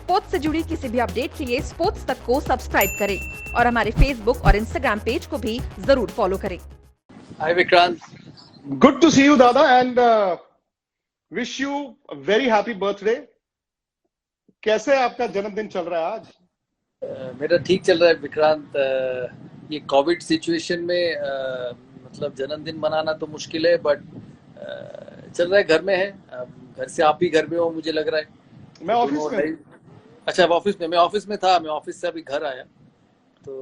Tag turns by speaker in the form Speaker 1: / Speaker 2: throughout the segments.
Speaker 1: Sports से जुड़ी किसी भी अपडेट के लिए स्पोर्ट्स तक को सब्सक्राइब करें और हमारे फेसबुक और इंस्टाग्राम पेज को भी जरूर फॉलो करें।
Speaker 2: Hi Vikrant,
Speaker 3: good to see you दादा and wish you very happy birthday. कैसे आपका जन्मदिन चल रहा है आज?
Speaker 2: मेरा ठीक चल रहा है विक्रांत। ये कोविड सिचुएशन में मतलब जन्मदिन मनाना तो मुश्किल है, बट चल रहा है। घर में है, घर से आप भी घर में हो मुझे लग रहा है।
Speaker 3: मैं ऑफिस में।
Speaker 2: अच्छा, ऑफिस में। मैं ऑफिस में था, मैं ऑफिस से अभी घर आया, तो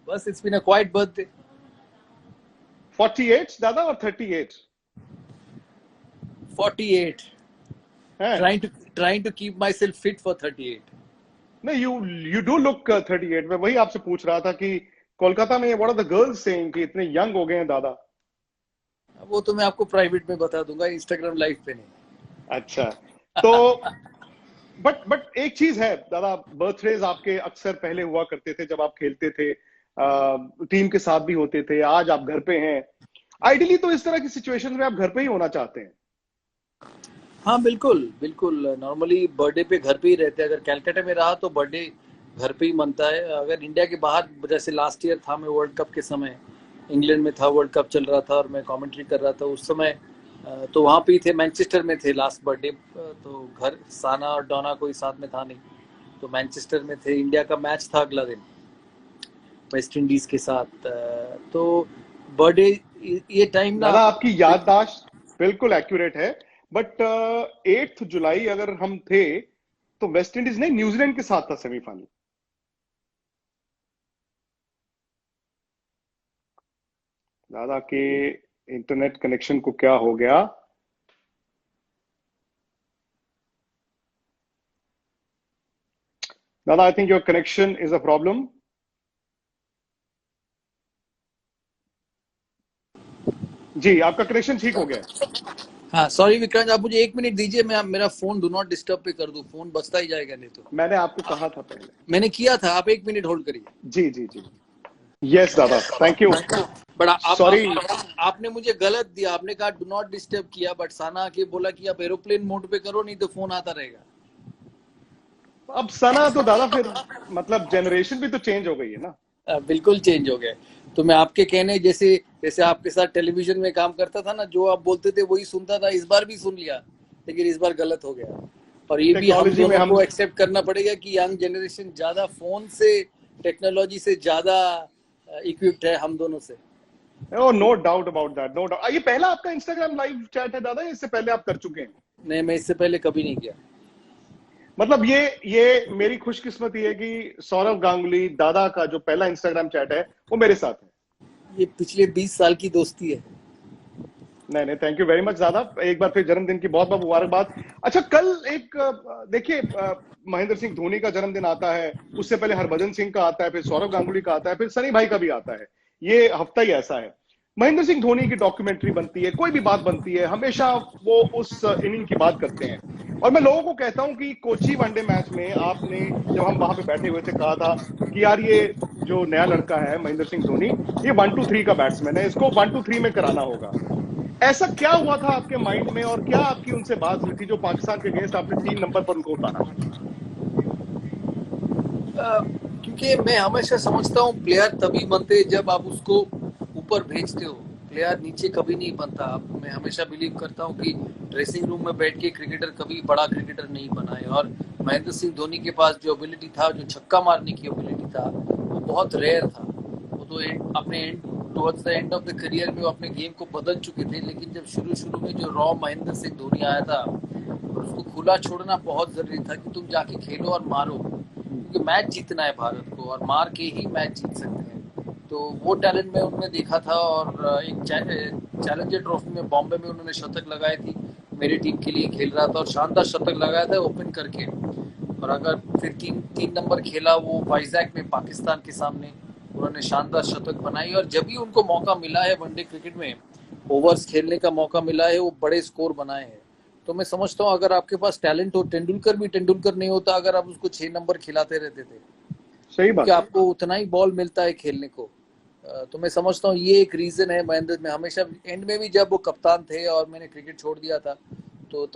Speaker 2: बस it's been a quiet birthday.
Speaker 3: 48 दादा और 38?
Speaker 2: 48
Speaker 3: हैं?
Speaker 2: trying to keep myself fit for 38।
Speaker 3: नहीं, you do look 38। मैं वही आपसे पूछ रहा था कि कोलकाता में what are the girls saying कि इतने यंग हो गए हैं दादा।
Speaker 2: वो तो मैं आपको प्राइवेट में बता दूंगा, इंस्टाग्राम लाइव पे नहीं।
Speaker 3: अच्छा, तो बट एक चीज है दादा, बर्थडेज आपके अक्सर पहले हुआ करते थे जब आप खेलते थे, टीम के साथ भी होते थे। आज आप घर पे हैं। आइडियली तो इस तरह की सिचुएशन में आप घर पे ही होना चाहते हैं।
Speaker 2: हाँ बिल्कुल बिल्कुल, नॉर्मली बर्थडे पे घर पे ही रहते हैं। अगर कलकत्ता में रहा तो बर्थडे घर पे ही मनता है। अगर इंडिया के बाहर, जैसे लास्ट ईयर था, मैं वर्ल्ड कप के समय इंग्लैंड में था, वर्ल्ड कप चल रहा था और मैं कमेंट्री कर रहा था उस समय, तो वहाँ पे ही थे, मैनचेस्टर में थे लास्ट बर्थडे। तो घर साना और डोना कोई साथ में था नहीं, तो मैनचेस्टर में थे। इंडिया का मैच था अगला दिन वेस्ट इंडीज के साथ। तो बर्थडे ये टाइम ना,
Speaker 3: दादा आपकी याददाश्त बिल्कुल एक्यूरेट है। बट 8 जुलाई अगर हम थे तो वेस्ट इंडीज नहीं, न्यूजीलैंड के साथ था सेमीफाइनल। दादा के इंटरनेट कनेक्शन को क्या हो गया? दादा I think your connection is a problem. जी, आपका कनेक्शन ठीक हो गया।
Speaker 2: हाँ सॉरी विक्रांत, आप मुझे 1 मिनट दीजिए, मैं मेरा फोन डू नॉट डिस्टर्ब पे कर दूं। फोन बजता ही जाएगा नहीं तो।
Speaker 3: मैंने आपको कहा था पहले।
Speaker 2: मैंने किया था, आप 1 मिनट होल्ड करिए।
Speaker 3: जी जी जी, यस दादा, थैंक यू।
Speaker 2: बड़ा
Speaker 3: सॉरी,
Speaker 2: आपने मुझे गलत दिया। आपने कहा डू नॉट डिस्टर्ब किया, बट साना आके बोला कि आप एरोप्लेन मोड पे करो, नहीं तो फोन आता रहेगा।
Speaker 3: अब सना तो दादा फिर मतलब जनरेशन भी तो चेंज हो गई है ना।
Speaker 2: बिल्कुल चेंज हो गया। तो मैं आपके कहने जैसे जैसे आपके साथ टेलीविजन में काम करता था ना, जो आप बोलते थे वही सुनता था। इस बार भी सुन लिया, लेकिन इस बार गलत हो गया। और ये भी हम दोनों को एक्सेप्ट करना पड़ेगा कि यंग जनरेशन ज्यादा फोन से, टेक्नोलॉजी से ज्यादा इक्विप्ड है हम दोनों से।
Speaker 3: No doubt about that, no doubt. ये पहला आपका इंस्टाग्राम लाइव चैट है दादा, इससे पहले आप कर चुके हैं?
Speaker 2: नहीं, मैं इससे पहले कभी नहीं किया।
Speaker 3: मतलब ये मेरी खुशकिस्मती है कि सौरव गांगुली दादा का जो पहला इंस्टाग्राम चैट है वो मेरे साथ है।
Speaker 2: ये पिछले 20 साल की दोस्ती है।
Speaker 3: नहीं, थैंक यू वेरी मच दादा। एक बार फिर जन्मदिन की बहुत बहुत मुबारकबाद। अच्छा, कल एक देखिए, महेंद्र सिंह धोनी का जन्मदिन आता है, उससे पहले हरभजन सिंह का आता है, फिर सौरव गांगुली का आता है, फिर सनी भाई का भी आता है। ये हफ्ता ही ऐसा है। महेंद्र सिंह धोनी की डॉक्यूमेंट्री बनती है, कोई भी बात बनती है, हमेशा वो उस इनिंग की बात करते हैं। और मैं लोगों को कहता हूं कि कोची वनडे मैच में आपने, जब हम वहां पे बैठे हुए थे, कहा था कि यार ये जो नया लड़का है महेंद्र सिंह धोनी, ये 1-2-3 का बैट्समैन है, इसको 1-2-3 में कराना होगा। ऐसा क्या हुआ था आपके माइंड में और क्या आपकी उनसे बात हुई थी जो पाकिस्तान के अगेंस्ट आपने 3 नंबर पर उनको उतारा?
Speaker 2: क्योंकि मैं हमेशा समझता हूँ प्लेयर तभी बनते जब आप उसको ऊपर भेजते हो। प्लेयर नीचे कभी नहीं बनता। मैं हमेशा बिलीव करता हूँ कि ड्रेसिंग रूम में बैठ के क्रिकेटर कभी बड़ा क्रिकेटर नहीं बना है। और महेंद्र सिंह धोनी के पास जो एबिलिटी था, जो छक्का मारने की एबिलिटी था, वो बहुत रेयर था। वो तो अपने towards the end of the career में वो अपने गेम को बदल चुके थे। लेकिन जब शुरू में जो रॉ महेंद्र सिंह धोनी आया था, और उसको खुला छोड़ना बहुत जरूरी था कि तुम जाके खेलो और मारो, क्योंकि मैच जीतना है भारत को, और मार के ही मैच जीत सकते हैं। तो वो टैलेंट में उन्होंने देखा था। और एक चैलेंजर ट्रॉफी में बॉम्बे में उन्होंने शतक लगाई थी, मेरी टीम के लिए खेल रहा था और शानदार शतक लगाया था ओपन करके। और अगर फिर तीन नंबर खेला वो वाइजैक में पाकिस्तान के सामने, उन्होंने शानदार शतक बनाई। और जब भी उनको मौका मिला है वनडे क्रिकेट में, ओवर्स खेलने का मौका मिला है, वो बड़े स्कोर बनाए हैं। तो मैं समझता हूँ अगर आपके पास टैलेंट हो, तेंदुलकर भी तेंदुलकर नहीं होता अगर आप उसको 6 नंबर खिलाते रहते थे।
Speaker 3: सही बात,
Speaker 2: क्योंकि आपको उतना ही बॉल मिलता है खेलने को। तो मैं समझता हूँ ये एक रीजन है। महेंद्र में हमेशा एंड में भी जब वो कप्तान थे और मैंने क्रिकेट छोड़ दिया था, तो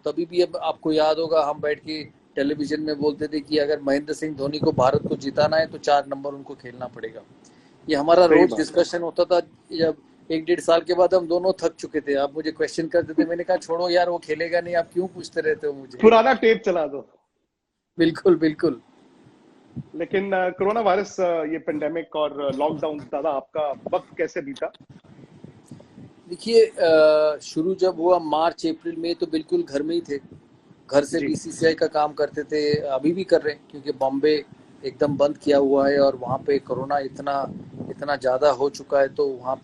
Speaker 2: तभी भी अब आपको याद होगा हम बैठ के टेलीविजन में बोलते थे कि अगर महेंद्र सिंह धोनी को भारत को जिताना है तो 4 नंबर उनको खेलना पड़ेगा। ये हमारा
Speaker 3: सही
Speaker 2: रोज
Speaker 3: बात।
Speaker 2: डिस्कशन होता था। जब 1-1.5 साल के बाद हम दोनों थक चुके थे, आप मुझे क्वेश्चन करते थे, मैंने कहा छोड़ो यार, वो खेलेगा नहीं, आप क्यों पूछते रहते हो मुझे।
Speaker 3: पुराना टेप चला दो।
Speaker 2: बिल्कुल बिल्कुल।
Speaker 3: लेकिन कोरोना वायरस, ये पेंडेमिक और लॉकडाउन, दादा आपका वक्त कैसे बीता?
Speaker 2: देखिए, शुरू जब हुआ मार्च अप्रैल में तो बिल्कुल घर में ही थे, घर से
Speaker 3: जी।
Speaker 2: बीसीसीआई का काम करते थे, अभी भी कर रहे हैं क्योंकि बॉम्बे एकदम बंद किया हुआ है और वहाँ पे कोरोना इतना इतना ज़्यादा हो चुका है, तो वहाँ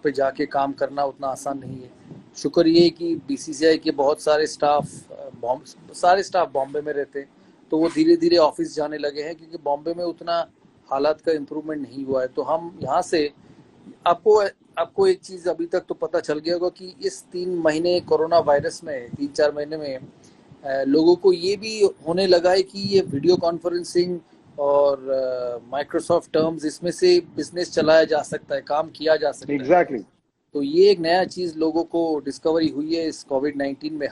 Speaker 2: पे जाके काम करना उतना आसान नहीं है। शुक्र ये है कि बीसीसीआई के बहुत सारे स्टाफ बॉम्बे में रहते हैं, तो वो धीरे धीरे ऑफिस जाने लगे हैं क्योंकि बॉम्बे में उतना हालात का इम्प्रूवमेंट नहीं हुआ है। तो हम यहाँ से आपको आपको एक चीज अभी तक तो पता चल गया होगा कि इस 3 महीने कोरोना वायरस में, 3-4 महीने में लोगों को ये भी होने लगा है कि ये वीडियो कॉन्फ्रेंसिंग और माइक्रोसॉफ्ट टर्म्स, इसमें से बिजनेस चलाया जा सकता है, काम किया जा सकता है।
Speaker 3: एग्जैक्टली।
Speaker 2: तो ये एक नया चीज लोगों को डिस्कवरी हुई है इस कोविड-19 में।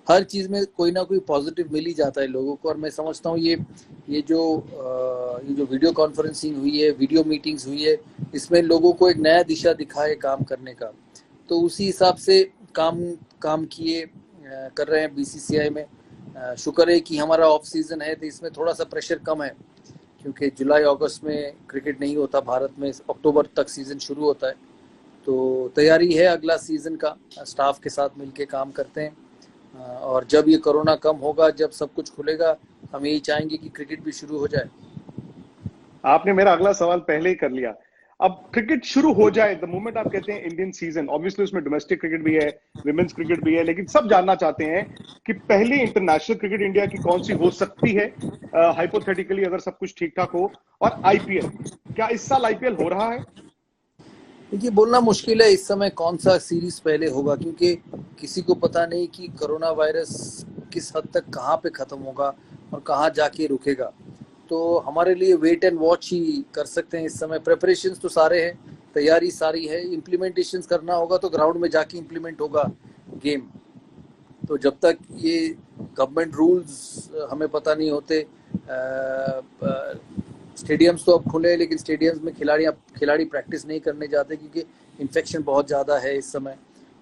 Speaker 2: हर चीज में कोई ना कोई पॉजिटिव मिल ही जाता है लोगों को। और मैं समझता हूँ ये जो वीडियो कॉन्फ्रेंसिंग हुई है, वीडियो मीटिंग्स हुई है, इसमें लोगों को एक नया दिशा दिखा है काम करने का। तो उसी हिसाब से काम किए कर रहे हैं बीसीसीआई में। शुक्र है कि हमारा ऑफ सीजन है तो इसमें थोड़ा सा प्रेशर कम है, क्योंकि जुलाई अगस्त में क्रिकेट नहीं होता भारत में, अक्टूबर तक सीजन शुरू होता है। तो तैयारी है अगला सीजन का, स्टाफ के साथ मिलके काम करते हैं। और जब ये कोरोना कम होगा, जब सब कुछ खुलेगा, हम यही चाहेंगे कि क्रिकेट भी शुरू हो जाए।
Speaker 3: आपने मेरा अगला सवाल पहले ही कर लिया। अब क्रिकेट शुरू हो जाए, द मोमेंट आप कहते हैं इंडियन सीजन, ऑब्वियसली उसमें डोमेस्टिक क्रिकेट भी है, विमेंस क्रिकेट भी है, लेकिन सब जानना चाहते हैं कि पहली इंटरनेशनल क्रिकेट इंडिया की कौन सी हो सकती है, हाइपोथेटिकली अगर सब कुछ ठीक ठाक हो। और आईपीएल, क्या इस साल आईपीएल हो रहा है?
Speaker 2: देखिए, बोलना मुश्किल है इस समय कौन सा सीरीज पहले होगा, क्योंकि किसी को पता नहीं कि कोरोना वायरस किस हद तक कहाँ पे खत्म होगा और कहाँ जाके रुकेगा। तो हमारे लिए वेट एंड वॉच ही कर सकते हैं इस समय। प्रिपरेशंस तो सारे हैं, तैयारी सारी है, इम्प्लीमेंटेशन करना होगा तो ग्राउंड में जाके इम्प्लीमेंट होगा गेम। तो जब तक ये गवर्नमेंट रूल्स हमें पता नहीं होते, स्टेडियम्स तो अब खुले हैं, लेकिन स्टेडियम्स में खिलाड़ी प्रैक्टिस नहीं करने जाते क्योंकि इन्फेक्शन बहुत ज़्यादा है इस समय।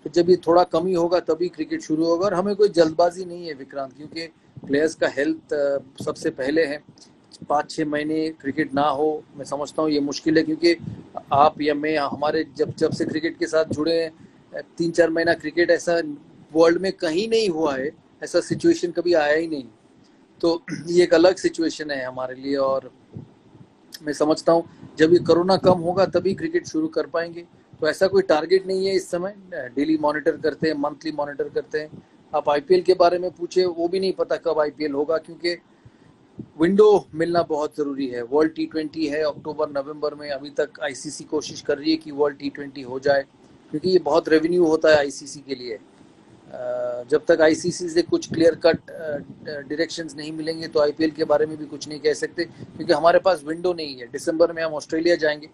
Speaker 2: तो जब ये थोड़ा कमी होगा तभी क्रिकेट शुरू होगा। और हमें कोई जल्दबाजी नहीं है विक्रांत, क्योंकि प्लेयर्स का हेल्थ सबसे पहले है। 5-6 महीने क्रिकेट ना हो, मैं समझता हूँ ये मुश्किल है, क्योंकि आप या मैं, हमारे जब से क्रिकेट के साथ जुड़े हैं, 3-4 महीना क्रिकेट ऐसा वर्ल्ड में कहीं नहीं हुआ है, ऐसा सिचुएशन कभी आया ही नहीं। तो ये एक अलग सिचुएशन है हमारे लिए। और मैं समझता हूँ जब ये कोरोना कम होगा तभी क्रिकेट शुरू कर पाएंगे। तो ऐसा कोई टारगेट नहीं है इस समय, डेली मॉनिटर करते हैं, मंथली मॉनिटर करते हैं। आप आईपीएल के बारे में पूछे, वो भी नहीं पता कब आईपीएल होगा, क्योंकि विंडो मिलना बहुत जरूरी है। वर्ल्ड टी20 है अक्टूबर नवंबर में, अभी तक आईसीसी कोशिश कर रही है कि वर्ल्ड टी20 हो जाए, क्योंकि ये बहुत रेवेन्यू होता है आईसीसी के लिए। जब तक आईसीसी से कुछ क्लियर कट डायरेक्शंस नहीं मिलेंगे तो आईपीएल के बारे में भी कुछ नहीं कह सकते, क्योंकि हमारे पास विंडो नहीं है। दिसंबर में हम ऑस्ट्रेलिया जाएंगे,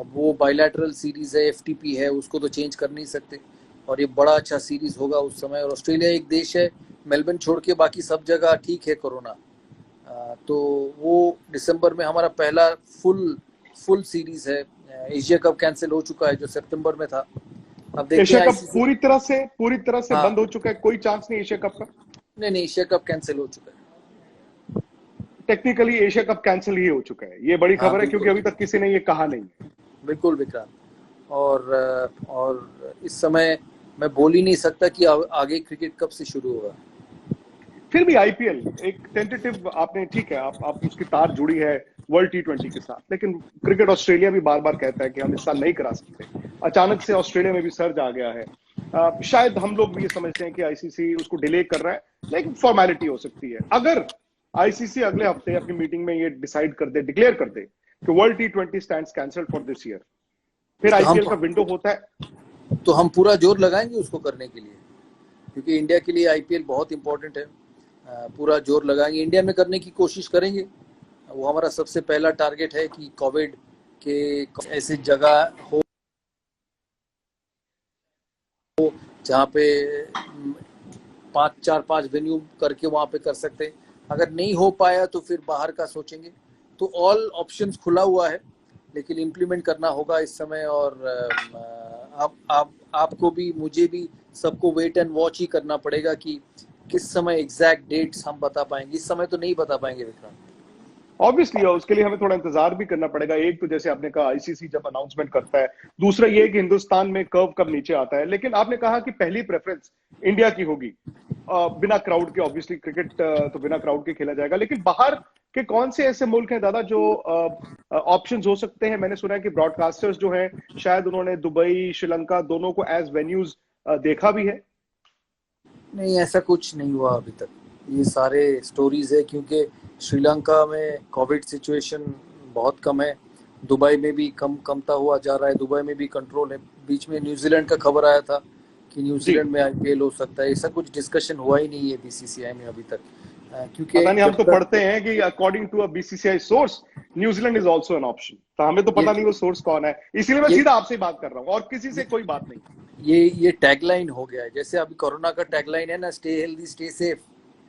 Speaker 2: वो बायलैटरल सीरीज है, एफटीपी है, उसको तो चेंज कर नहीं सकते। और ये बड़ा अच्छा सीरीज होगा उस समय। और ऑस्ट्रेलिया एक देश है, मेलबर्न छोड़ के बाकी सब जगह ठीक है कोरोना। तो वो दिसंबर में हमारा पहला फुल सीरीज है। एशिया कप कैंसिल हो चुका है जो सितंबर में था। अब देखते
Speaker 3: एशिया
Speaker 2: हैं
Speaker 3: कप पूरी तरह से
Speaker 2: हाँ।
Speaker 3: बंद हो चुका है, कोई चांस नहीं एशिया कप का?
Speaker 2: नहीं, एशिया कप कैंसिल हो चुका है।
Speaker 3: टेक्निकली एशिया कप कैंसिल ही हो चुका है, ये बड़ी
Speaker 2: हाँ,
Speaker 3: खबर है, क्योंकि अभी तक किसी ने ये कहा नहीं है।
Speaker 2: बिल्कुल विक्रांत। और इस समय मैं बोल ही नहीं सकता कि आगे क्रिकेट कब से शुरू होगा।
Speaker 3: फिर भी आईपीएल एक टेंटेटिव, आपने ठीक है, आप उसकी तार जुड़ी है वर्ल्ड टी20 के साथ, लेकिन क्रिकेट ऑस्ट्रेलिया भी बार बार कहता है कि हम इस साल नहीं करा सकते। अचानक से ऑस्ट्रेलिया में भी सर्ज आ गया है। शायद हम लोग भी ये समझते हैं कि आईसीसी उसको डिले कर रहा है, लेकिन फॉर्मेलिटी हो सकती है। अगर आईसीसी अगले हफ्ते अपनी मीटिंग में ये डिसाइड कर दे, डिक्लेयर कर दे कि world T20 stands cancelled for this year, फिर आईपीएल का विंडो होता है,
Speaker 2: तो हम पूरा जोर लगाएंगे उसको करने के लिए, क्योंकि इंडिया के लिए आईपीएल बहुत इंपॉर्टेंट है। पूरा जोर लगाएंगे, इंडिया में करने की कोशिश करेंगे। वो हमारा सबसे पहला टारगेट है कि कोविड के ऐसी जगह हो जहाँ पे 4-5 वेन्यू करके वहाँ पे कर सकते हैं। अगर नहीं हो पाया तो फिर बाहर का सोचेंगे। तो ऑल ऑप्शंस खुला हुआ है, लेकिन इम्प्लीमेंट करना होगा इस समय। और आपको भी, मुझे भी, सबको वेट एंड वॉच ही करना पड़ेगा कि किस समय एग्जैक्ट डेट्स हम बता पाएंगे। इस समय तो नहीं बता पाएंगे विक्रांत।
Speaker 3: ऑब्वियसली उसके लिए हमें थोड़ा इंतजार भी करना पड़ेगा। एक तो जैसे आपने कहा आईसीसी जब अनाउंसमेंट करता है, दूसरा ये कि हिंदुस्तान में कर्व कब नीचे आता है। लेकिन आपने कहा कि पहली प्रेफरेंस इंडिया की होगी, बिना क्राउड के। ऑब्वियसली क्रिकेट तो बिना क्राउड के खेला जाएगा, लेकिन बाहर के कौन से ऐसे मुल्क हैं दादा जो ऑप्शंस हो सकते हैं? मैंने सुना है कि ब्रॉडकास्टर्स जो हैं शायद उन्होंने दुबई, श्रीलंका दोनों को एज वेन्यूज देखा भी है।
Speaker 2: नहीं, ऐसा कुछ नहीं हुआ अभी तक। ये सारे स्टोरीज है, क्योंकि श्रीलंका में कोविड सिचुएशन बहुत कम है, दुबई में भी कमता हुआ जा रहा है, दुबई में भी कंट्रोल है। बीच में न्यूजीलैंड का खबर आया था कि न्यूजीलैंड में आईपीएल हो सकता है। ऐसा कुछ डिस्कशन हुआ ही नहीं है बीसीसीआई में अभी तक, क्योंकि
Speaker 3: पता नहीं, हम तो पढ़ते हैं कि according to a BCCI source New Zealand is also an option. तो हमें तो पता नहीं वो सोर्स कौन है, इसीलिए मैं सीधा आपसे बात कर रहा हूँ और किसी से कोई बात नहीं।
Speaker 2: ये टैगलाइन हो गया है, जैसे अभी कोरोना का टैगलाइन है ना, स्टे हेल्दी स्टे सेफ।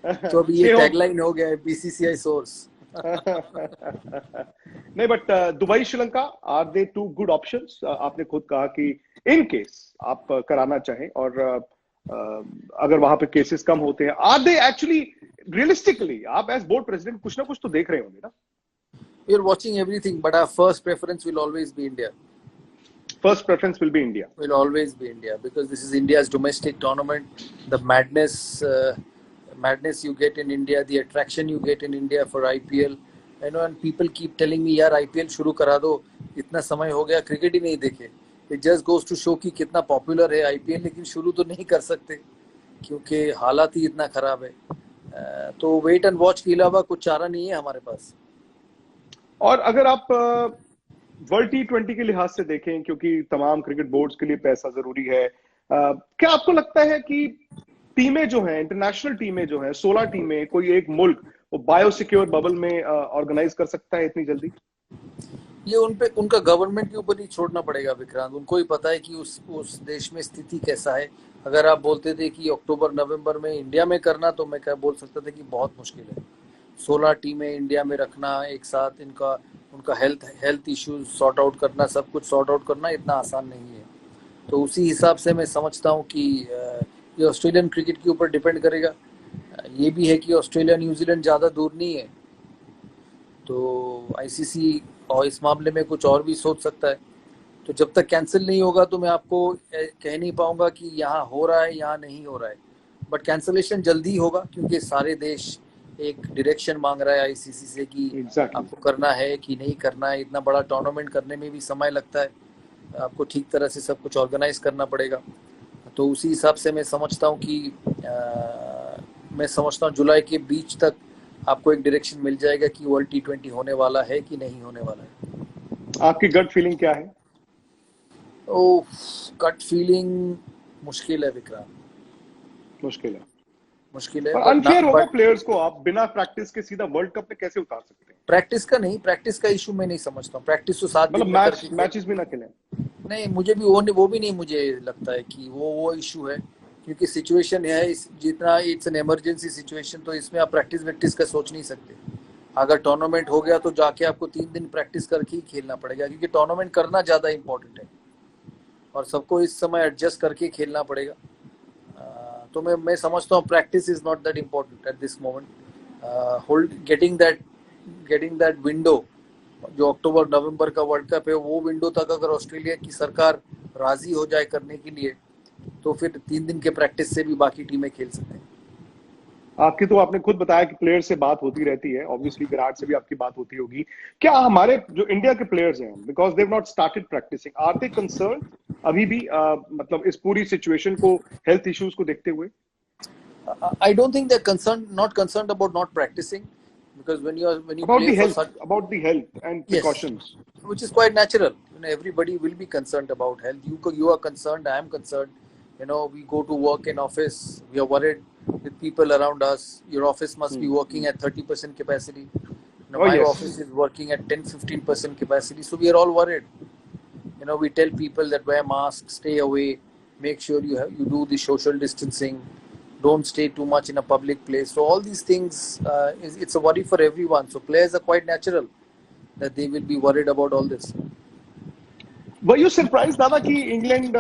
Speaker 2: तो अभी ये टैगलाइन हो गया है बीसीसीआई सोर्स।
Speaker 3: नहीं, but Dubai, Sri Lanka, are they two good options? आपने खुद कहा कि इन केस आप कराना चाहें और अगर वहां पे केसेस कम होते हैं, आर दे एक्चुअली रियलिस्टिकली, आप एज बोर्ड प्रेसिडेंट कुछ ना कुछ तो देख रहे होंगे ना?
Speaker 2: We are watching everything, but our first preference will always be India.
Speaker 3: First preference will be India.
Speaker 2: Will always be India, because this is India's domestic tournament. The madness you get in India, the attraction you get in India for IPL. You know, and people keep telling me, यार IPL शुरू करा दो, इतना समय हो गया cricket ही नहीं देखे। It just goes to show कि कितना पॉपुलर है IPL, लेकिन शुरू तो नहीं कर सकते क्योंकि हालात ही इतना खराब है। तो वेट एंड वॉच के अलावा कुछ चारा नहीं है हमारे पास।
Speaker 3: और अगर आप वर्ल्ड T20 के लिहाज से देखें, क्योंकि तमाम क्रिकेट बोर्ड्स के लिए पैसा जरूरी है, क्या आपको लगता है कि टीमें जो हैं, इंटरनेशनल टीमें जो हैं, 16 टीमें, कोई एक मुल्क वो बायोसिक्योर बबल में ऑर्गेनाइज कर सकता है इतनी जल्दी?
Speaker 2: ये उनका गवर्नमेंट के ऊपर ही छोड़ना पड़ेगा विक्रांत। उनको ही पता है कि उस देश में स्थिति कैसा है। अगर आप बोलते थे कि अक्टूबर नवंबर में इंडिया में करना, तो मैं क्या बोल सकता था कि बहुत मुश्किल है। 16 टीमें इंडिया में रखना एक साथ, उनका हेल्थ इश्यूज सॉर्ट आउट करना, सब कुछ सॉर्ट आउट करना इतना आसान नहीं है। तो उसी हिसाब से मैं समझता हूँ कि ये ऑस्ट्रेलियन क्रिकेट के ऊपर डिपेंड करेगा। ये भी है कि ऑस्ट्रेलिया न्यूजीलैंड ज़्यादा दूर नहीं है, तो आईसीसी और इस मामले में कुछ और भी सोच सकता है। तो जब तक कैंसिल नहीं होगा तो मैं आपको कह नहीं पाऊंगा कि यहाँ हो रहा है, यहाँ नहीं हो रहा है। बट कैंसिलेशन जल्दी होगा, क्योंकि सारे देश एक डायरेक्शन मांग रहा है आईसीसी से कि आपको करना है कि नहीं करना है। इतना बड़ा टूर्नामेंट करने में भी समय लगता है, आपको ठीक तरह से सब कुछ ऑर्गेनाइज करना पड़ेगा। तो उसी हिसाब से मैं समझता हूँ कि जुलाई के बीच तक आपको एक डायरेक्शन मिल जाएगा कि वर्ल्ड T20 होने वाला है कि नहीं होने वाला है।
Speaker 3: आपकी गट फीलिंग क्या है?
Speaker 2: गट फीलिंग मुश्किल है विक्रांत, मुश्किल है।
Speaker 3: अनफेयर होगा प्लेयर्स को, आप बिना प्रैक्टिस के सीधा वर्ल्ड कप में कैसे उतार सकते हैं?
Speaker 2: प्रैक्टिस का इशू मैं नहीं समझता हूँ। प्रैक्टिस तो 7 दिन
Speaker 3: मैचेस भी ना खेलें।
Speaker 2: नहीं, मुझे भी वो भी नहीं मुझे लगता है कि वो इशू है, क्योंकि सिचुएशन है जितना इट्स एन इमरजेंसी सिचुएशन, तो इसमें आप प्रैक्टिस का सोच नहीं सकते। अगर टूर्नामेंट हो गया तो जाके आपको 3 दिन प्रैक्टिस करके ही खेलना पड़ेगा, क्योंकि टूर्नामेंट करना ज़्यादा इम्पोर्टेंट है और सबको इस समय एडजस्ट करके खेलना पड़ेगा। तो मैं समझता हूँ practice is not that important at this moment. Getting that window जो अक्टूबर नवंबर का वर्ल्ड कप है, वो विंडो तक अगर ऑस्ट्रेलिया की सरकार राजी हो जाए करने के लिए, तो फिर 3 दिन के प्रैक्टिस से भी बाकी टीमें खेल सकते हैं।
Speaker 3: आपकी तो आपने खुद बताया कि प्लेयर से बात होती रहती है, ऑब्वियसली विराट से भी आपकी बात होती होगी। क्या हमारे जो इंडिया के प्लेयर्स हैं, because they have not started practising, are they concern अभी भी मतलब इस पूरी सिचुएशन को, हेल्थ इश्यूज को देखते हुए?
Speaker 2: I don't think they are not concerned about not practising, because when you
Speaker 3: about the health and precautions,
Speaker 2: yes, which is quite natural. You know, everybody will be concerned about health. You are concerned, I am concerned. You know, we go to work in office, we are worried with people around us. Your office must be working at 30% capacity. You know, my office is working at 10-15% capacity, so we are all worried. You know, we tell people that wear masks, stay away, make sure you do the social distancing. don't stay too much in a public place. So all these things, it's a worry for everyone. So players are quite natural that they will be worried about all this.
Speaker 3: Were you surprised दादा कि England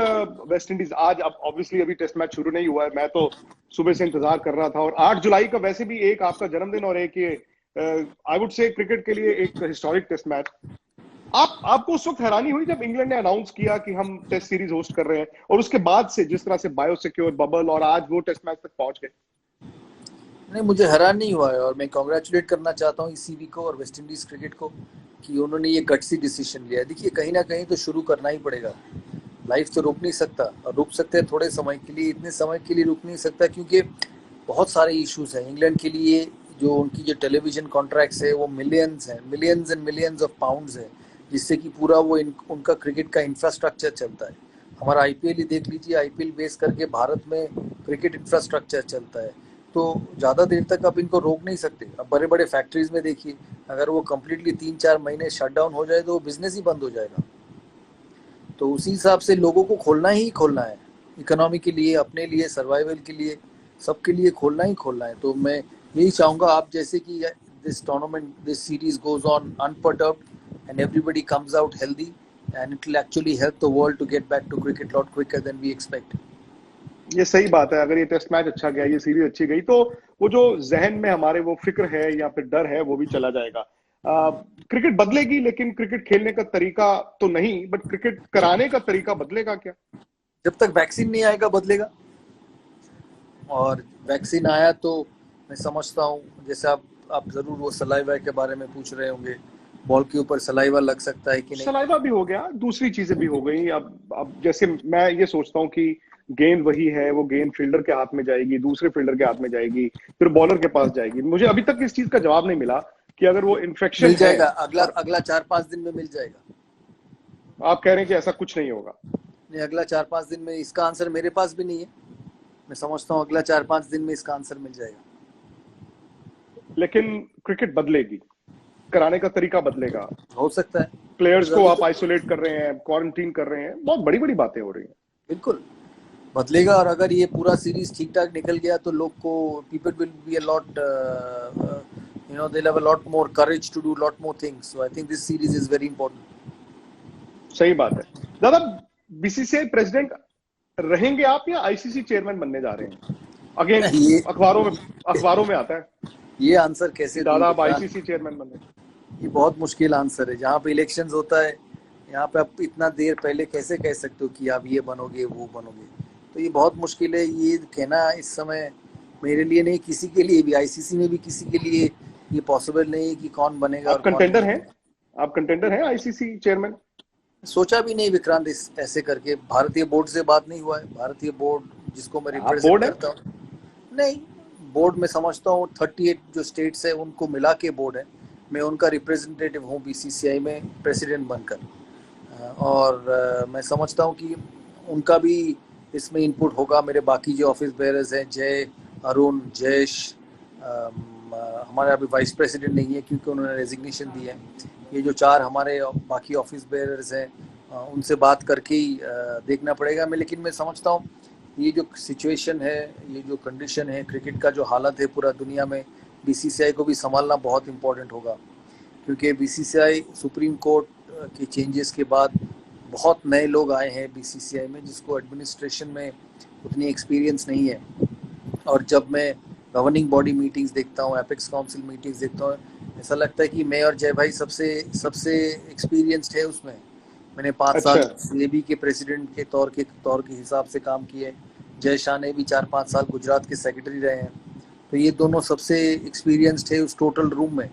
Speaker 3: West Indies आज, अब obviously अभी test match शुरू नहीं हुआ है, मैं तो सुबह से इंतजार कर रहा था, और 8 जुलाई का वैसे भी एक आपका जन्मदिन और एक ये आई वुड से क्रिकेट के लिए एक हिस्टोरिक टेस्ट मैच, आपको उस वक्त हैरानी हुई जब इंग्लैंड ने अनाउंस किया कि हम टेस्ट सीरीज होस्ट कर रहे हैं, और उसके बाद से जिस तरह से बायोसिक्योर बबल और आज वो टेस्ट मैच तक पहुंच गए?
Speaker 2: नहीं, मुझे हैरान नहीं हुआ है, और मैं कांग्रेचुलेट करना चाहता हूँ ईसीबी को और वेस्ट इंडीज क्रिकेट को कि उन्होंने ये गट्सी डिसीजन लिया। देखिए, कहीं ना कहीं तो शुरू करना ही पड़ेगा। लाइफ तो रुक नहीं सकता, और रुक सकते हैं थोड़े समय के लिए, इतने समय के लिए रुक नहीं सकता, क्योंकि बहुत सारे इश्यूज हैं इंग्लैंड के लिए। जो उनकी जो टेलीविजन कॉन्ट्रैक्ट्स है वो मिलियंस हैं, millions and millions of pounds है, जिससे कि पूरा वो उनका क्रिकेट का इंफ्रास्ट्रक्चर चलता है। हमारा आईपीएल ही देख लीजिए, आईपीएल बेस करके भारत में क्रिकेट इंफ्रास्ट्रक्चर चलता है। तो ज़्यादा देर तक आप इनको रोक नहीं सकते। अब बड़े बड़े फैक्ट्रीज में देखिए, अगर वो कम्प्लीटली 3-4 महीने शटडाउन हो जाए तो वो बिजनेस ही बंद हो जाएगा। तो उसी हिसाब से लोगों को खोलना ही खोलना है, इकोनॉमी के लिए, अपने लिए, सर्वाइवल के लिए, सबके लिए खोलना ही खोलना है। तो मैं यही चाहूँगा, आप जैसे कि this tournament, this series goes on unperturbed and everybody comes out healthy, and it will actually help the world to get back to cricket lot quicker than we expect.
Speaker 3: ये सही बात है। अगर ये टेस्ट मैच अच्छा गया, ये series अच्छी गई, तो वो जो जहन में हमारे वो फिक्र है या फिर डर है वो भी चला जाएगा। क्रिकेट बदलेगी, लेकिन क्रिकेट खेलने का तरीका तो नहीं, बट क्रिकेट कराने का तरीका बदलेगा क्या?
Speaker 2: जब तक वैक्सीन नहीं आएगा बदलेगा, और वैक्सीन आया तो मैं समझता हूँ, जैसे आप जरूर वो सलाइवा के बारे में पूछ रहे होंगे, बॉल के ऊपर सलाइवा लग सकता है कि नहीं।
Speaker 3: सलाइवा भी हो गया, दूसरी चीजें भी हो गई। अब जैसे मैं ये सोचता हूँ कि गेंद वही है, वो गेंद फील्डर के हाथ में जाएगी, दूसरे फील्डर के हाथ में जाएगी, फिर बॉलर के पास जाएगी। मुझे अभी तक इस चीज का जवाब नहीं मिला कि अगर वो इन्फेक्शन
Speaker 2: मिल जाएगा, अगला 4-5 दिन में मिल जाएगा।
Speaker 3: आप कह रहे हैं कि ऐसा कुछ नहीं होगा?
Speaker 2: नहीं, अगला 4-5 दिन में। इसका आंसर मेरे पास भी नहीं है, मैं समझता हूँ अगला 4-5 दिन में इसका आंसर मिल जाएगा।
Speaker 3: लेकिन क्रिकेट बदलेगी, कराने का तरीका बदलेगा,
Speaker 2: हो सकता है।
Speaker 3: प्लेयर्स को आप आइसोलेट कर रहे हैं, क्वारंटीन कर रहे हैं, बहुत बड़ी बड़ी बातें हो रही हैं।
Speaker 2: बिल्कुल बदलेगा, और अगर ये पूरा सीरीज ठीक ठाक निकल गया तो लोग को, people will be a lot, you know, they will have a lot more courage to do lot more things. So I think this series is very important.
Speaker 3: सही बात है। दादा, बीसीसीआई प्रेसिडेंट रहेंगे आप या आईसीसी चेयरमैन बनने जा रहे हैं? अगेन
Speaker 2: ये
Speaker 3: अखबारों में आता है
Speaker 2: ये आंसर कैसे
Speaker 3: दादा आप आईसीसी चेयरमैन बने?
Speaker 2: ये बहुत मुश्किल आंसर है। जहाँ पे इलेक्शंस होता है, यहाँ पे आप इतना देर पहले कैसे कह सकते हो कि आप ये बनोगे वो बनोगे? तो ये बहुत मुश्किल है। ये कहना इस समय मेरे लिए नहीं, किसी के लिए भी, आईसीसी में भी किसी के लिए ये पॉसिबल नहीं है कि कौन बनेगा।
Speaker 3: आप कंटेंडर हैं? आप कंटेंडर हैं आईसीसी चेयरमैन?
Speaker 2: सोचा भी नहीं विक्रांत ऐसे करके। भारतीय बोर्ड से बात नहीं हुआ है। भारतीय बोर्ड जिसको मैं रिप्रेजेंट करता हूँ, नहीं, बोर्ड में समझता हूँ 38 जो स्टेट्स है उनको मिला के बोर्ड है। मैं उनका रिप्रेजेंटेटिव हूँ बीसीसीआई में प्रेसिडेंट बनकर, और मैं समझता हूँ कि उनका भी इसमें इनपुट होगा। मेरे बाकी जो ऑफिस बेयरर्स हैं, जय, अरुण, जयेश, हमारे अभी वाइस प्रेसिडेंट नहीं है क्योंकि उन्होंने रेजिग्नेशन दी है। ये जो 4 हमारे बाकी ऑफिस बेयरर्स हैं, उनसे बात करके ही देखना पड़ेगा। लेकिन मैं समझता हूँ ये जो सिचुएशन है, ये जो कंडीशन है, क्रिकेट का जो हालत है पूरा दुनिया में, बीसीसीआई को भी संभालना बहुत इम्पोर्टेंट होगा, क्योंकि बीसीसीआई सुप्रीम कोर्ट के चेंजेस के बाद बहुत नए लोग आए हैं बीसीसीआई में, जिसको एडमिनिस्ट्रेशन में उतनी एक्सपीरियंस नहीं है। और जब मैं गवर्निंग बॉडी मीटिंग्स देखता हूँ, एपेक्स काउंसिल मीटिंग्स देखता हूँ, ऐसा लगता है कि मैं और जय भाई सबसे एक्सपीरियंस्ड है उसमें। मैंने 5 साल सीएबी के प्रेसिडेंट के तौर के हिसाब से काम किए। जय शाह ने भी 4-5 साल गुजरात के सेक्रेटरी रहे हैं। तो ये दोनों सबसे एक्सपीरियंस्ड है उस टोटल रूम में।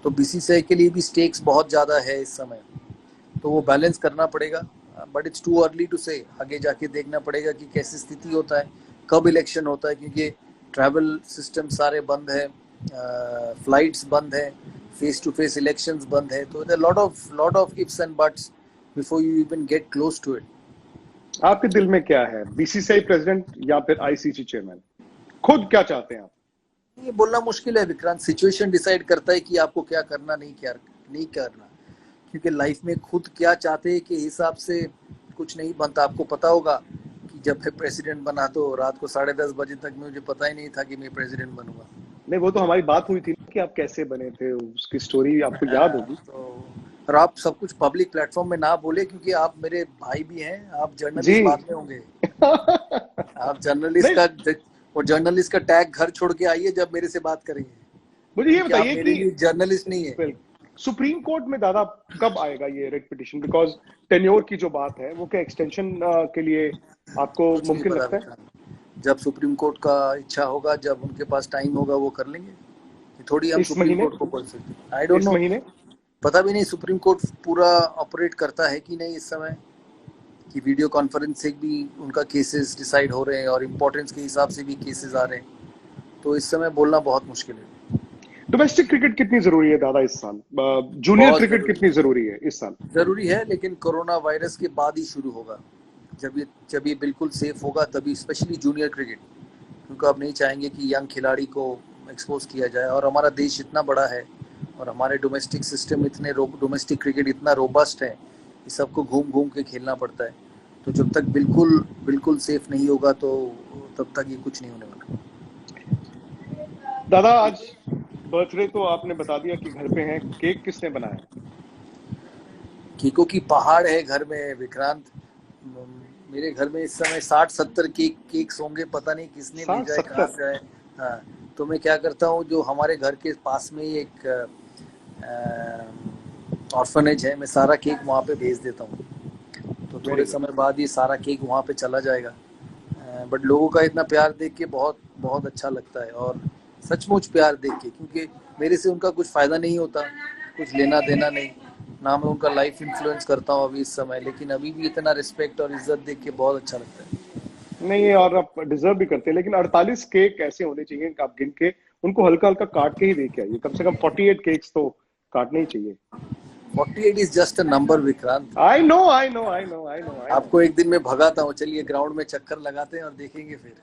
Speaker 2: तो बीसीसीआई के लिए भी स्टेक्स बहुत ज़्यादा है इस समय, तो वो बैलेंस करना पड़ेगा। But it's too early to say. आगे जाके देखना पड़ेगा कि कैसी स्थिति होता है, कब इलेक्शन होता है, क्योंकि ट्रैवल सिस्टम सारे बंद है, फ्लाइट्स बंद है, फेस टू फेस इलेक्शंस बंद है। तो there lot of ifs and buts before you even get close to it.
Speaker 3: आपके दिल में क्या है, बीसीसीआई प्रेसिडेंट या फिर आईसीसी चेयरमैन? खुद क्या चाहते हैं आप?
Speaker 2: ये बोलना मुश्किल है विक्रांत। सिचुएशन डिसाइड करता है कि आपको क्या करना, नहीं करना। क्योंकि लाइफ में खुद क्या चाहते हैं के हिसाब से कुछ नहीं बनता। आपको पता होगा कि जब मैं प्रेसिडेंट बना तो रात को 10:30 बजे तक मुझे पता ही नहीं था कि मैं प्रेसिडेंट बनूंगा।
Speaker 3: नहीं, वो तो हमारी बात हुई थी ना कि आप कैसे बने थे, उसकी स्टोरी आपको याद होगी।
Speaker 2: तो और आप सब कुछ पब्लिक प्लेटफॉर्म में ना बोले, क्योंकि आप मेरे भाई भी हैं, आप जर्नलिस्ट
Speaker 3: जी।
Speaker 2: बाद में होंगे। आप जर्नलिस्ट का और जर्नलिस्ट का टैग घर छोड़ के आइए जब मेरे से बात करेंगे।
Speaker 3: मुझे ये
Speaker 2: क्योंकि आप
Speaker 3: बताइए
Speaker 2: मेरे
Speaker 3: कि
Speaker 2: लिए जर्नलिस्ट नहीं है।
Speaker 3: सुप्रीम कोर्ट में दादा कब आएगा ये रेट पिटिशन? बिकॉज टेन्योर की जो बात है वो क्या एक्सटेंशन के लिए आपको
Speaker 2: कुछ नहीं
Speaker 3: मुमकिन
Speaker 2: पता
Speaker 3: लगता है?
Speaker 2: विक्रांत। जब सुप्रीम कोर्ट का इच्छा होगा, जब उनके पास टाइम होगा, वो कर लेंगे। थोड़ी हम
Speaker 3: इस
Speaker 2: सुप्रीम
Speaker 3: महीने?
Speaker 2: कोर्ट को बोल सकते। आई डोंट
Speaker 3: इस
Speaker 2: नो,
Speaker 3: महीने?
Speaker 2: पता भी नहीं सुप्रीम कोर्ट पूरा ऑपरेट करता है कि नहीं इस समय, कि वीडियो कॉन्फ्रेंस से भी उनका केसेस डिसाइड हो रहे हैं और इम्पोर्टेंस के हिसाब से भी केसेस आ रहे हैं। तो इस समय बोलना बहुत मुश्किल है।
Speaker 3: डोमेस्टिक क्रिकेट कितनी जरूरी है दादा इस साल? जूनियर
Speaker 2: बहुत
Speaker 3: क्रिकेट
Speaker 2: जरूरी
Speaker 3: कितनी जरूरी है इस साल?
Speaker 2: जरूरी है, लेकिन कोरोना वायरस के बाद ही शुरू होगा। जब ये बिल्कुल सेफ होगा तभी, स्पेशली जूनियर क्रिकेट, क्योंकि आप नहीं चाहेंगे कि यंग खिलाड़ी को एक्सपोज किया जाए। और हमारा देश इतना बड़ा है और हमारे डोमेस्टिक सिस्टम इतने डोमेस्टिक क्रिकेट इतना रोबस्ट है कि सबको घूम घूम के खेलना पड़ता है। तो जब तक बिल्कुल सेफ नहीं होगा तो तब तक ये कुछ नहीं होने वाला।
Speaker 3: दादा आज बर्थडे तो आपने बता दिया कि घर पे है, केक किसने बनाया?
Speaker 2: केकों की पहाड़ है घर में विक्रांत। मेरे घर में इस समय 60-70 केक्स होंगे, पता नहीं किसने भेजा है, कहाँ से आए। हाँ, तो मैं क्या करता हूँ, जो हमारे घर के पास में ही एक ऑर्फनेज है, मैं सारा केक वहाँ पे भेज देता हूँ। तो थोड़े समय बाद ये सारा केक वहाँ पे चला जाएगा। बट लोगों का इतना प्यार देख के बहुत बहुत अच्छा लगता है, और सचमुच प्यार देख के, क्योंकि मेरे से उनका कुछ फायदा नहीं होता, कुछ लेना देना नहीं ना, मैं उनका लाइफ इन्फ्लुएंस करता हूँ अभी इस समय, लेकिन अभी भी इतना रिस्पेक्ट और इज्जत देख के बहुत अच्छा लगता है।
Speaker 3: नहीं, और आप डिजर्व भी करते हैं, लेकिन 48 केक ऐसे होने चाहिए कि आप गिन के उनको हल्का हल्का काट के ही दे के आइए। कम से कम 48 केक्स तो काटने ही चाहिए।
Speaker 2: 48 is just a number Vikrant.
Speaker 3: I know.
Speaker 2: आपको एक दिन में भगाता हूँ, चलिए ग्राउंड में चक्कर लगाते हैं और देखेंगे फिर।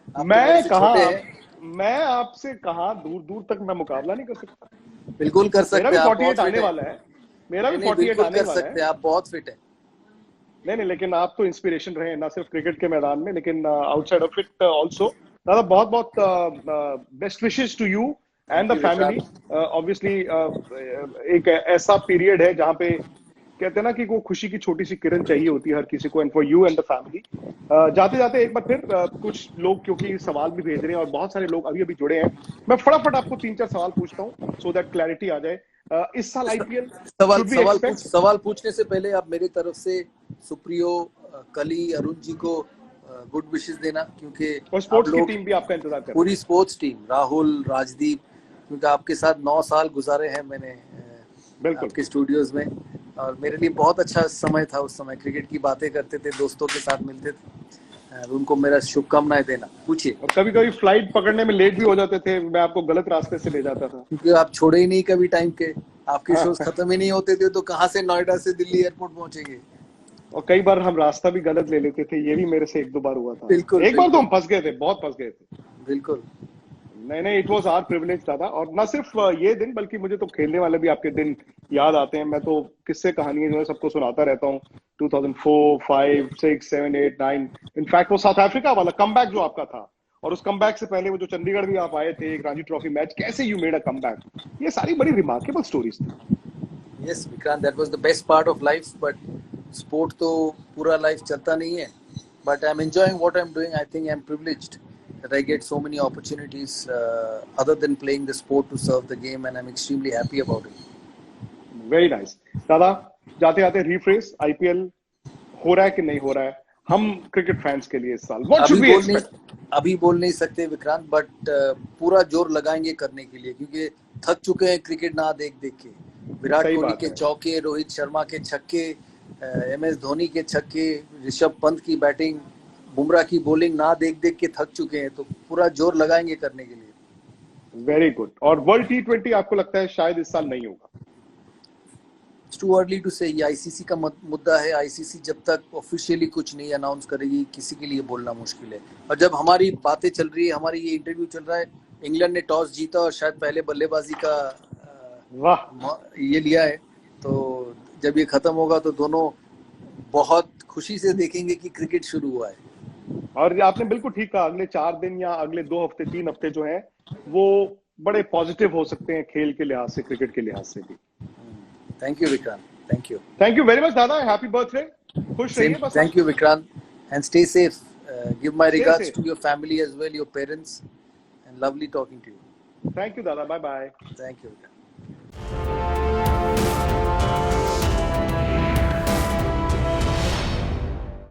Speaker 3: मैं आपसे कहा दूर दूर तक मैं मुकाबला नहीं कर सकता।
Speaker 2: बिल्कुल कर सकते हैं।
Speaker 3: मेरा भी 48 आने वाला है। मेरा भी 48 आने वाला है।
Speaker 2: आप बहुत फिट है।
Speaker 3: नहीं, लेकिन आप तो इंस्पिरेशन रहे, ना सिर्फ क्रिकेट के मैदान में, लेकिन आउटसाइड ऑफ इट आल्सो। दादा बहुत बहुत best wishes to you and the family. Obviously एक ऐसा पीरियड है जहाँ पे कहते हैं ना कि वो खुशी की छोटी सी किरण चाहिए होती है हर किसी को, and for you and the family. जाते जाते एक बार फिर कुछ लोग क्योंकि सवाल भी भेज रहे हैं और बहुत सारे लोग अभी जुड़े हैं, मैं फटाफट आपको 3-4 सवाल पूछता हूँ सो दैट क्लैरिटी आ जाए। इस साल आईपीएल
Speaker 2: सवाल पूछने से पहले आप मेरी तरफ से सुप्रियो, कली, अरुण जी को गुड विशेस देना, क्योंकि
Speaker 3: स्पोर्ट्स की टीम भी आपका इंतजार कर रही है।
Speaker 2: पूरी स्पोर्ट्स टीम, राहुल, राजदीप, क्योंकि आपके साथ 9 साल गुजारे हैं मैंने आपके स्टूडियोज में, और मेरे लिए बहुत अच्छा समय था। उस समय क्रिकेट की बातें करते थे, दोस्तों के साथ मिलते थे। उनको मेरा शुभकामनाएं देना। पूछिए।
Speaker 3: और कभी कभी फ्लाइट पकड़ने में लेट भी हो जाते थे, मैं आपको गलत रास्ते से ले जाता था,
Speaker 2: क्योंकि आप छोड़े ही नहीं कभी टाइम के। आपके शोज खत्म ही नहीं होते थे, तो कहाँ से नोएडा से दिल्ली एयरपोर्ट पहुंचेंगे।
Speaker 3: और कई बार हम रास्ता भी गलत ले लेते थे, ये भी मेरे से 1-2 बार हुआ था।
Speaker 2: बिल्कुल,
Speaker 3: एक बार तो हम फंस गए थे, बहुत फंस गए थे।
Speaker 2: बिल्कुल।
Speaker 3: नहीं, इट वाज आवर प्रिविलेज दादा। और ना सिर्फ ये दिन, बल्कि मुझे तो खेलने वाले भी आपके दिन याद आते हैं। मैं तो किस्से कहानियां जो है सबको सुनाता रहता हूँ। 2004, 5, 6, 7, 8, 9। इनफैक्ट वो साउथ अफ्रीका वाला कमबैक जो आपका था, और उस कमबैक से पहले वो जो चंडीगढ़ भी आप आए थे, एक रणजी ट्रॉफी मैच, कैसे यू मेड अ कमबैक, ये सारी बड़ी रिमार्केबल स्टोरीज थी।
Speaker 2: Yes Vikrant, that was the best part of life. But sport तो पूरा लाइफ चलता नहीं है, but I am enjoying what I am doing. I think I am privileged that I get so many opportunities other than playing the sport to serve the game, and I'm extremely happy about it.
Speaker 3: Very nice. दादा जाते जाते refresh, IPL हो रहा है कि नहीं हो रहा है हम क्रिकेट फैंस के लिए इस साल? What should we expect?
Speaker 2: अभी बोल नहीं सकते विक्रांत, बट पूरा जोर लगाएंगे करने के लिए, क्योंकि थक चुके हैं क्रिकेट ना देख के। विराट कोहली के चौके, रोहित शर्मा के छक्के, MS धोनी के छक्के, ऋषभ पंत की बैटिंग, बुमराह की बॉलिंग ना देख के थक चुके हैं, तो पूरा जोर लगाएंगे करने के लिए।
Speaker 3: Very good. और वर्ल्ड T20 आपको लगता है शायद इस साल नहीं होगा?
Speaker 2: It's too early to say। ये आईसीसी का मुद्दा है। आईसीसी जब तक ऑफिशियली कुछ नहीं अनाउंस करेगी, किसी के लिए बोलना मुश्किल है। और जब हमारी बातें चल रही है, हमारी ये इंटरव्यू चल रहा है, इंग्लैंड ने टॉस जीता और शायद पहले बल्लेबाजी का ये लिया है, तो जब ये खत्म होगा तो दोनों बहुत खुशी से देखेंगे कि क्रिकेट शुरू हुआ है।
Speaker 3: और आपने बिल्कुल ठीक कहा, अगले 4 दिन या अगले 2 हफ्ते 3 हफ्ते जो हैं वो बड़े पॉजिटिव हो सकते हैं खेल के लिहाज से, क्रिकेट के लिहाज से भी।
Speaker 2: Thank you Vikrant, thank you.
Speaker 3: Thank you very much दादा, हैप्पी बर्थडे, खुश रहिए बस।
Speaker 2: Thank you Vikrant, and stay safe. Give my
Speaker 3: Stay
Speaker 2: regards
Speaker 3: safe.
Speaker 2: To your family as well, your parents, and lovely talking to you.
Speaker 3: Thank you दादा, bye bye.
Speaker 2: Thank you.